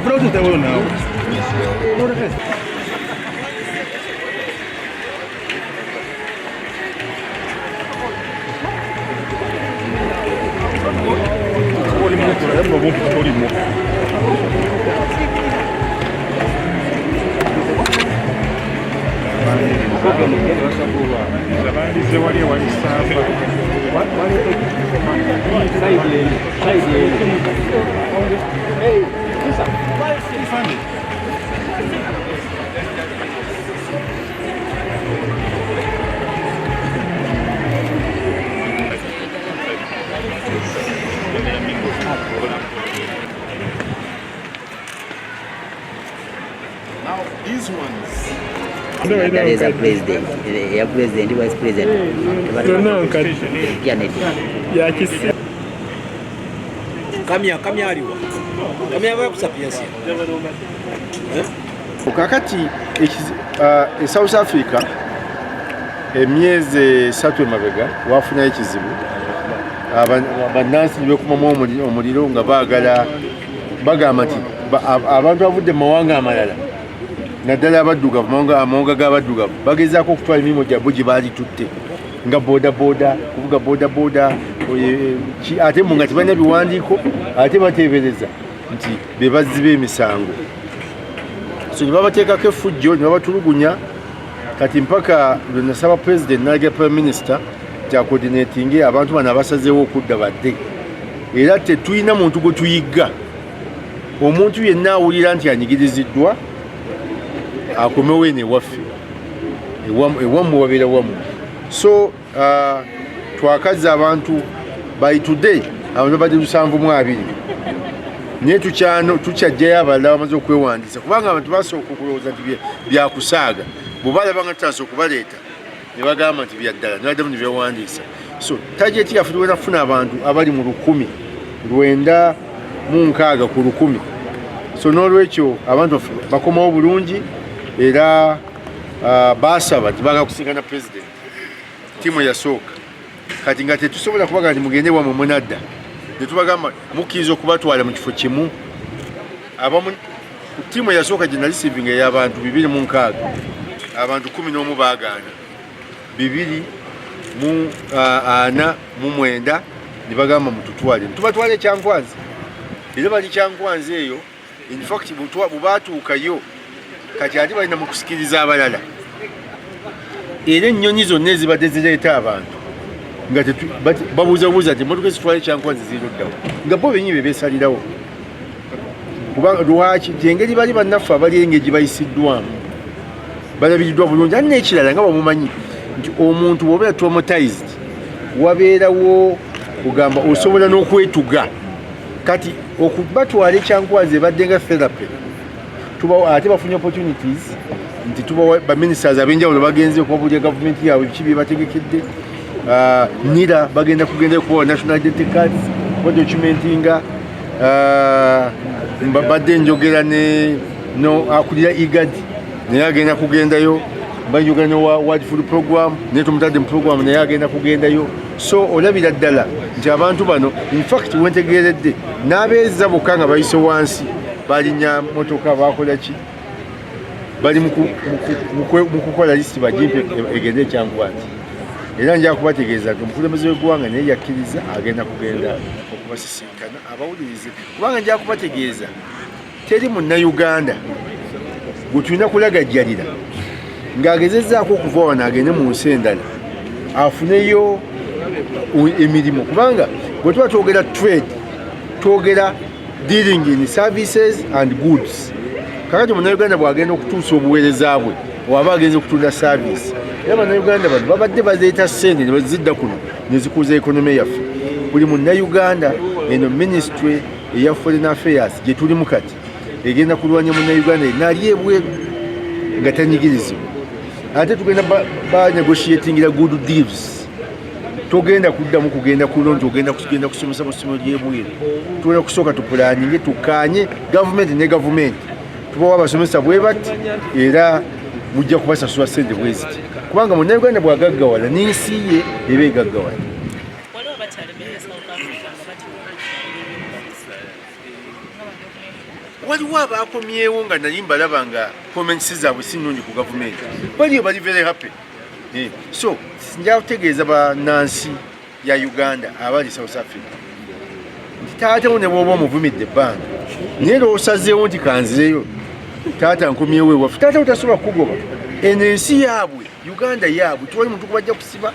Pronto, tá bom, não. Now these ones. That is a president, a president, vice president. Kakati South Africa emyezi 3 emabega wafuna ekizibu abannansi bekumamu omuliro nga bagamba nti abantu avudde mu mawanga amalala naddala abaddugavu amawanga g'abaddugavu bagezaako okutwala emirimu gyabwe gye baali tutte nga bodaboda kuvuga bodaboda ate mu nga tebalina biwandiiko ate bateebereza nti be bazzi b'emisango so ne babateekako effujjo ne babatulugunya kati mpaka lwe nasaba president n'alagira prime minister kyakoordinatinge abantu bano abasazeewo okudda badde era tetulina muntu gwe tuyigga omuntu yenna awulira nti anyigiriziddwa akomewo eno ewaffe ewammwe wabeera wammwe so twakaza abantu by today abantu badde 720 naye tukyajjayo abalala bamaze okwewandiisa kubanga abantu basooka okulowooza nti byakusaaga bwebalaba nga tutandise okubaleeta ne bagamba nti byaddala nebaddamu ne byewandiisa so tajeti yaffe tuwena kufuna abantu abali mu 960 ku 1,000 so n'olwekyo abantu bakomawo bulungi era basaba nti baagala kusinkana president tiimu yasooka kati nga tetusobola kubaga nti mugende wamwe munadda netubagamba mukkiriza okubatwala mu kifo kimu abamu tiimu yasooka gye nalisivinga ey'abantu 260 abantu 11 baagaana 249 ne bagamba mututwale tubatwale ekyankwanzi era bali kyankwanzi eyo infact bwebaatuukayo kati ate balina mu kusikiriza abalala era ennyonyi zonna ezibadde zireeta abantu nga babuuzabuuza nti emmotoka ezitwala ekyankwanzi ziroddawo nga bo bennyini bebeesalirawo kubanga lwaki nti engeri bali bannaffe abali engeri gye bayisiddwamu balabiriddwa bulungi ate n'ekirala nga bamumanyi nti omuntu bw'obeera traumatized wabeerawo kugamba osobola n'okwetuga kati okubatwala ekyankwanzi ebadde nga therapy ate bafunye opportunities nti tubawa baministers ab'enjawulo bagenze okubabulya gavumenti yaabwe biki bye bategekedde nira bagenda kugendayo kubawa national identity cards badocumentinga badde njogera akulira igad naye agenda kugendayo bajogera ne world food program naye tumutadde mu program naye agenda kugendayo so olabira ddala nti abantu bano infact wentegeredde n'abeeza bokka nga bayise wansi balinnya motoka bakola ki bali mu kukola lisiti bagimpe egende ekyankwanzi era nja kubategeeza nti omukulembeze w'eggwanga naye yakkiriza agenda kugenda okubasisinkana abawulirize kubanga nja kubategeeza teri munnayuganda gwe tulina kulagajjalira ng'agezezzaako okuva wano agende mu nsi endala afuneyo emirimu kubanga bwe tuba twogera trade twogera dealing in services and goods kakati munnayuganda bw'agenda okutuusa obuweereza bwe waba agenze okutunda service era bannayuganda bano babadde bazeeta ssente ne bazidda kuno ne zikuza ekonomi yaffe buli munnayuganda eno ministry eya foreign affairs gye tulimu kati egenda kulwanya munnayuganda naali ebweru nga tanyigirizibwa ate tugenda banegotiatingira good deals togenda kuddamu kugenda kulo nti ogenda kugenda kusomesa mu ssomero ly'ebweru tugenda kusooka tupulaninge tukkaanye gavumenti ne gavumenti tubawa abasomesa bwe bati era mujja kubasasula ssente bwe ziti kubanga munnayuganda bw'agaggawala n'ensi ye eba egaggawala waliwo abakomyewo nga naye mbalaba nga comments zaabwe si nnungi ku gavumenti baliyo bali very happy so nja kutegeeza bannansi ya Uganda abali South Africa nti taatawo ne bwoba omuvumidde ebbanga naye lwosazeewo nti kanzireyo taata nkomyewo ewaffe taatawo tasobola kugoba eno ensi yaabwe Uganda yaabwe tewali muntu kubajja kusiba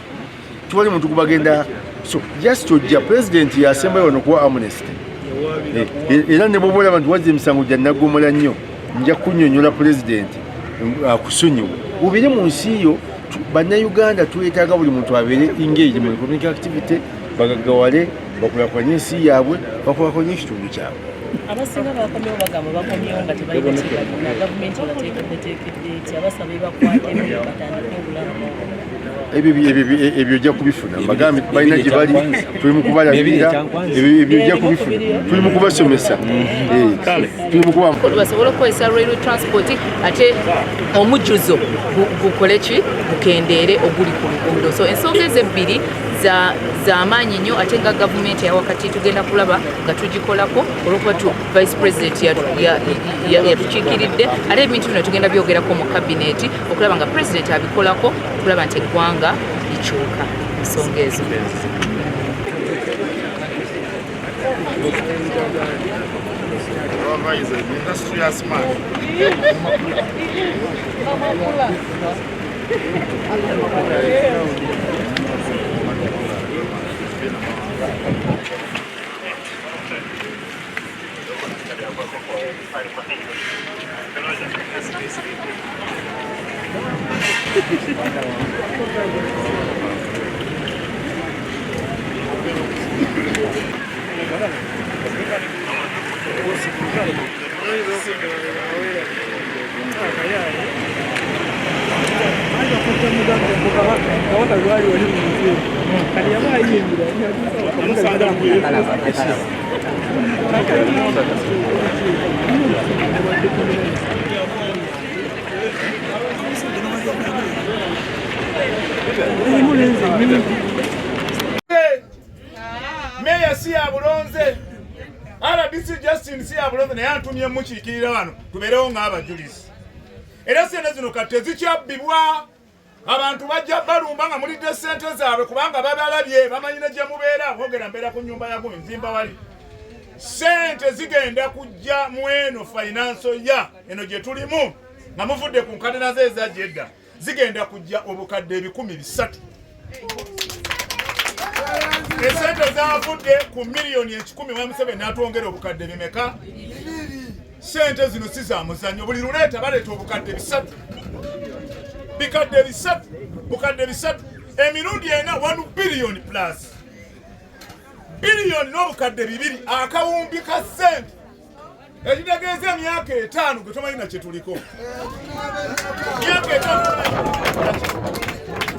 tewali muntu kubagenda so just ojja president yasembayo wano kuwa amnesty era ne bwoba olaba nti wazza emisango gya naggomola nnyo nja kunnyonnyola pulezidenti akusonyiwa ubire mu nsi yo bannayuganda twetaaga buli muntu abeere engage mu economic activity bagaggawale bakulaakulanye ensi yaabwe bakulaakulanye ekitundu kyabwe abasinga bakomyewo bagamba bakomyewo nga tebalina kibagina gavumenti bateekeddeteekedde eti abasaba ebakwatemu batandike obulamu ebyo ojja kubifuna bagambe balina gye bali tuli mu kubalabirira ebyo ojja kubifuna tuli mu kubasomesa tuli mu kuba basobola okukozesa railway transport ate omujjuzo gukole ki bukendeere oguli ku luguudo so ensonga ezo ebbiri z'amaanyi nnyo ate nga gavumenti yawakati tugenda kulaba nga tugikolako olwokuba vice president yatukiikiridde ate ebintu bino tugenda byogerako mu kabineeti okulaba nga president abikolako okulaba nti eggwanga likyuka ensonga ezo Meya si ya Bulonze RBC Justin si ya Bulonze naye antumye mukiikirira wano tubeerewo ng'abajulizi era sente zino kati tezikyabbibwa abantu bajja balumba nga mulidde sente zaabwe kubanga babalabye bamanyine gye mubeera bogera mbeera ku nnyumba yago nzimba wali sente zigenda kujja mu eno finance ya eno gye tulimu nga muvudde ku nkanena ze ezajja edda zigenda kujja obukadde 300,000 esente zavudde ku miliyoni 10,000 n'atwongera obukadde bimeka sente zino si za muzannyo buli luleeta baleeta obukadde 3 bikadde 3 bukadde 3 emirundi ena 1 billion plus billion n'obukadde 2 akawumbi ka sente ekitegeeza emyaka 5 gwe tomanyi na kye tuliko myaka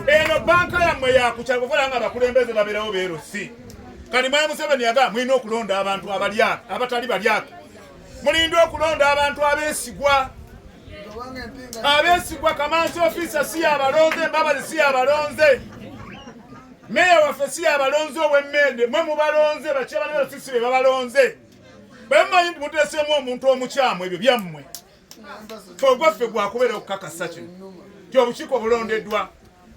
5 eno banka yammwe yakukyala kukola nga abakulembeze babeerawo beerosi kati Mwai Museveni yagamba mulina okulonda abantu abalyaka abatali balyaka mulina okulonda abantu abeesigwa kamansi ofisa si abalonze Mbabazi si abalonze meya waffe si abalonze ow'emmende mwe mubalonze bakyabana basisi be babalonze bwe mmanyi nti muteesemu omuntu omukyamu ebyo byammwe ogwaffe gwakubeera okukakasa kino ti obukiiko bulondeddwa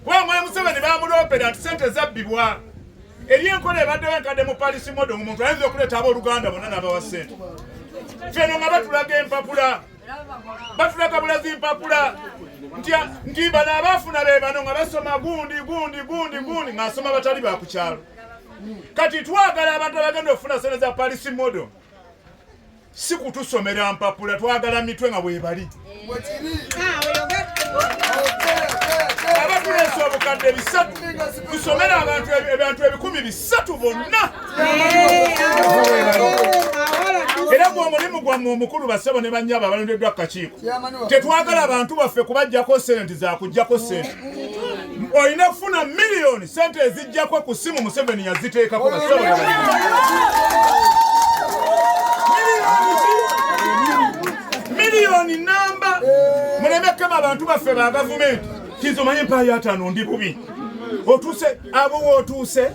kuba Mwai Museveni bamuloopera nti sente zabbibwa eri enkola ebaddewo enkadde mu palisi modo omuntu ayinza okuleeta abooluganda bonna n'abawa sente feno nga batulaga empapula batulaga bulazi mpapula nti bano abaafuna be bano nga basoma gundi ng'asoma batali bakukyalo kati twagala abantu abagenda okufuna sente za palisi modo si kutusomera mpapula twagala mitwe nga bwebali abatuleese obukadde 3 tusomera abantu 300 bonna era omulimu gwammwe omukulu bassebo ne bannyaba abalondeddwa kakiiko tetwagala abantu baffe kubajjako sente zakujjako sente olina kufuna miliyoni sente ezijjako ku simu Museveni yaziteekako bassebo miliyoni namba mulemekemu abantu baffe ba gavumenti kizomanye empaya 5 ndi bubi otuuse abo wootuuse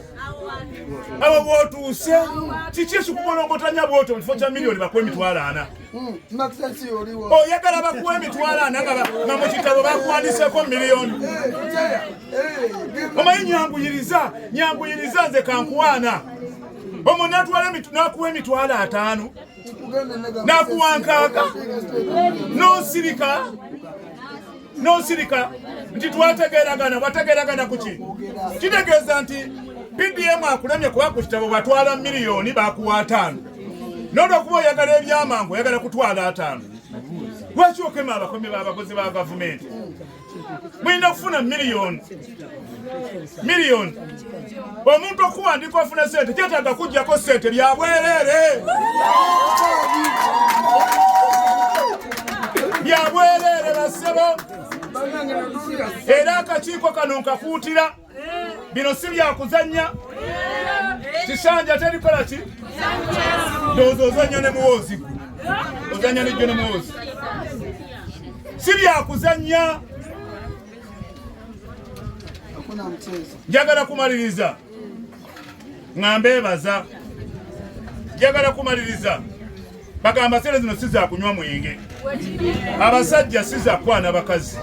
abo bwotuuse kiki ekikubolongotanya bwoto mu kifo kya miliyoni bakuwa emitwalo 4 oyagala bakuwa emitwalo 4 nga mu kitabo bakuwandiseeko miliyoni omanyi nyanguyiriza nze kankuwaana omuntu nakuwa emitwalo 5 nakuwankaaga nosirika nti twategeeragana wategeeragana kuki kitegeeza nti PDM akulemye kuba ku kitabo batwala miliyoni bakuwa 5 n'olwokuba oyagala ebyamangu oyagala kutwala 5 lwaki okema abakomi b'abakozi ba gavumenti mulina kufuna miliyoni omuntu okuwandika ofuna sente kyetaaga kujjako sente bya bwereere basebo era akakiiko kano nkakuutira bino si byakuzannya kisanja terikola ki ndowooza ozannya ne muwoozi ozannya nejjo ne muwoozi si byakuzannya njagala kumaliriza ngambeebaza njagala kumaliriza bagamba sente zino si za kunywa mwenge abasajja si za kwana bakazi